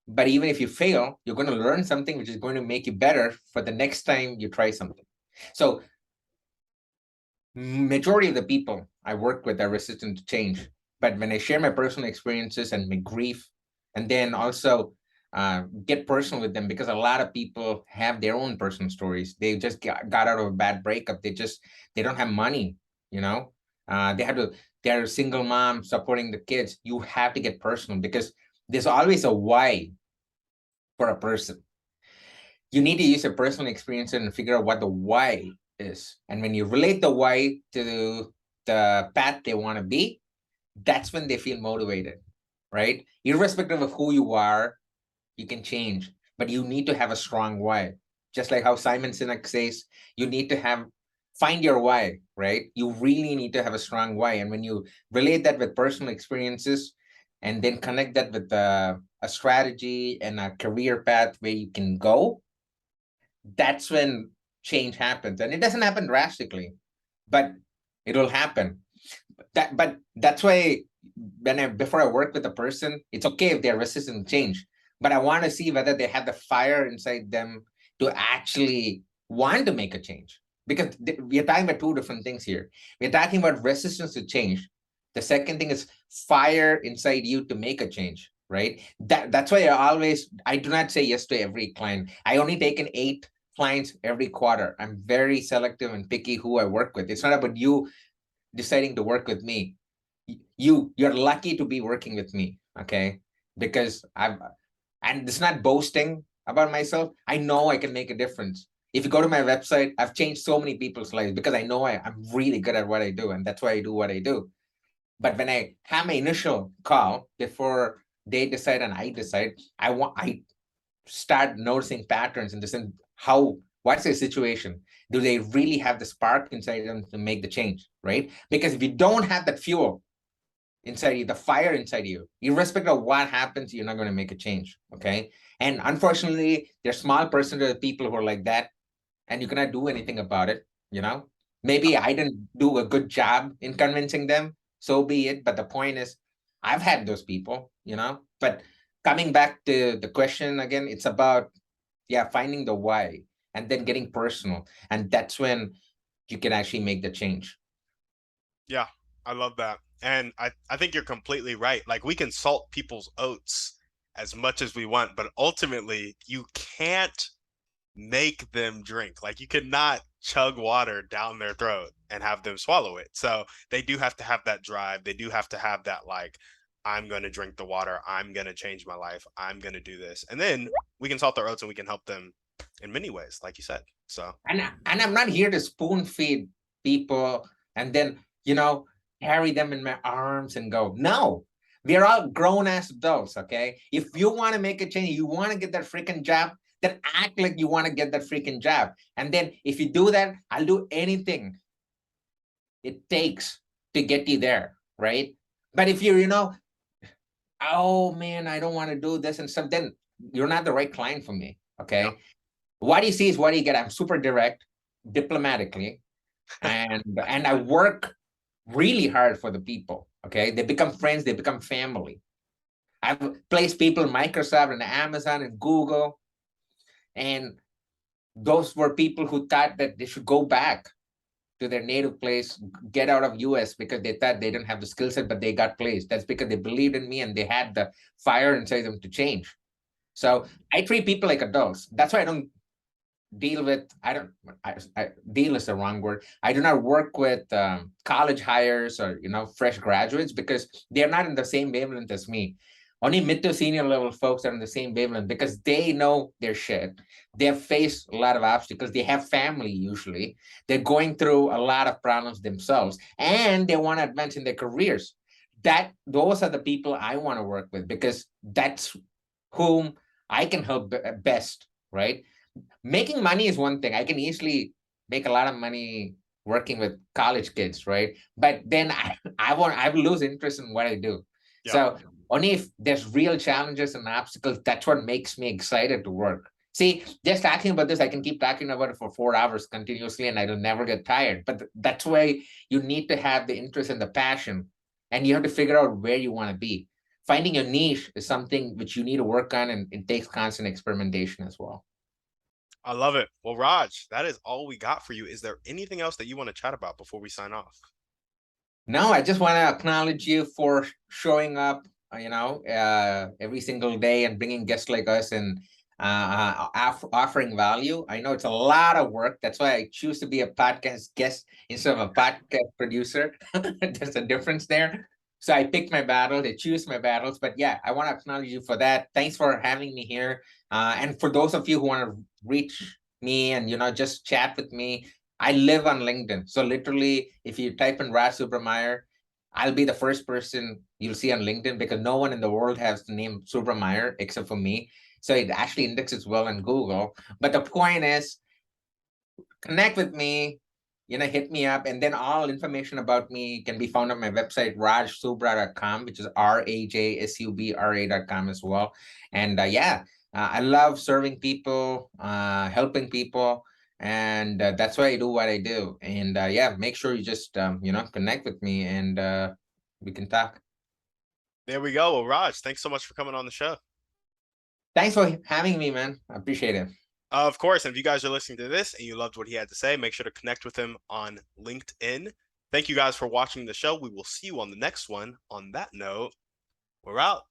But even if you fail, you're going to learn something which is going to make you better for the next time you try something. So majority of the people I work with are resistant to change. But when I share my personal experiences and my grief, and then also get personal with them, because a lot of people have their own personal stories. They just got out of a bad breakup. They don't have money, you know. They're a single mom supporting the kids. You have to get personal because there's always a why for a person. You need to use your personal experience and figure out what the why is. And when you relate the why to the path they want to be, that's when they feel motivated, right? Irrespective of who you are, you can change, but you need to have a strong why. Just like how Simon Sinek says, you need to find your why, right? You really need to have a strong why. And when you relate that with personal experiences and then connect that with a strategy and a career path where you can go, that's when change happens. And it doesn't happen drastically, but it will happen. But that's why before I work with a person, it's okay if they're resistant to change, but I want to see whether they have the fire inside them to actually want to make a change. Because we are talking about two different things here. We're talking about resistance to change. The second thing is fire inside you to make a change, right? That's why I do not say yes to every client. I only take in 8 clients every quarter. I'm very selective and picky who I work with. It's not about you deciding to work with me. You're lucky to be working with me, okay? Because and it's not boasting about myself. I know I can make a difference. If you go to my website, I've changed so many people's lives because I know I'm really good at what I do, and that's why I do what I do. But when I have my initial call before they decide and I decide, I start noticing patterns in the sense what's their situation? Do they really have the spark inside them to make the change, right? Because if you don't have that fuel inside you, the fire inside you, irrespective of what happens, you're not going to make a change, okay? And unfortunately, there's small percentage of people who are like that, and you cannot do anything about it, you know? Maybe I didn't do a good job in convincing them, so be it. But the point is, I've had those people, you know? But coming back to the question again, it's about, finding the why and then getting personal. And that's when you can actually make the change. Yeah, I love that. And I think you're completely right. Like we can salt people's oats as much as we want, but ultimately you can't make them drink. Like you cannot chug water down their throat and have them swallow it. So they do have to have that drive. They do have to have that like I'm going to drink the water. I'm going to change my life. I'm going to do this. And then we can salt their oats and we can help them in many ways, like you said. So, And I'm not here to spoon feed people and then, carry them in my arms and go. No, we're all grown ass adults, okay? If you want to make a change, you want to get that freaking job, then act like you want to get that freaking job. And then if you do that, I'll do anything it takes to get you there, right? But if you're, oh man, I don't want to do this and stuff, then you're not the right client for me, yeah. okay? What you see is what you get. I'm super direct, diplomatically, and I work really hard for the people. Okay, they become friends, they become family. I've placed people in Microsoft and Amazon and Google, and those were people who thought that they should go back to their native place, get out of US because they thought they didn't have the skill set, but they got placed. That's because they believed in me and they had the fire inside them to change. Yep. So I treat people like adults. That's why I don't deal with, deal is the wrong word. I do not work with college hires or, fresh graduates, because they're not in the same wavelength as me. Only mid to senior level folks are in the same wavelength because they know their shit. They have faced a lot of obstacles. They have family usually. They're going through a lot of problems themselves, and they want to advance in their careers. Those are the people I want to work with, because that's whom I can help best, right? Making money is one thing. I can easily make a lot of money working with college kids, right? But then I will lose interest in what I do. Yep. So only if there's real challenges and obstacles, that's what makes me excited to work. See, just talking about this, I can keep talking about it for 4 hours continuously and I will never get tired. But that's why you need to have the interest and the passion, and you have to figure out where you want to be. Finding your niche is something which you need to work on, and it takes constant experimentation as well. I love it. Well, Raj, that is all we got for you. Is there anything else that you want to chat about before we sign off? No, I just want to acknowledge you for showing up, every single day and bringing guests like us and offering value. I know it's a lot of work. That's why I choose to be a podcast guest instead of a podcast producer. There's a difference there. So I pick my battles, I choose my battles. But yeah, I want to acknowledge you for that. Thanks for having me here. And for those of you who want to reach me and, just chat with me, I live on LinkedIn. So literally, if you type in Raj Subrameyer, I'll be the first person you'll see on LinkedIn, because no one in the world has the name Subrameyer except for me. So it actually indexes well in Google. But the point is, connect with me, hit me up, and then all information about me can be found on my website, rajsubra.com, which is rajsubra.com as well. And I love serving people, helping people, and that's why I do what I do. And make sure you just connect with me, and we can talk. There we go. Well, Raj, thanks so much for coming on the show. Thanks for having me, man. I appreciate it. Of course, and if you guys are listening to this and you loved what he had to say, make sure to connect with him on LinkedIn. Thank you guys for watching the show. We will see you on the next one. On that note, we're out.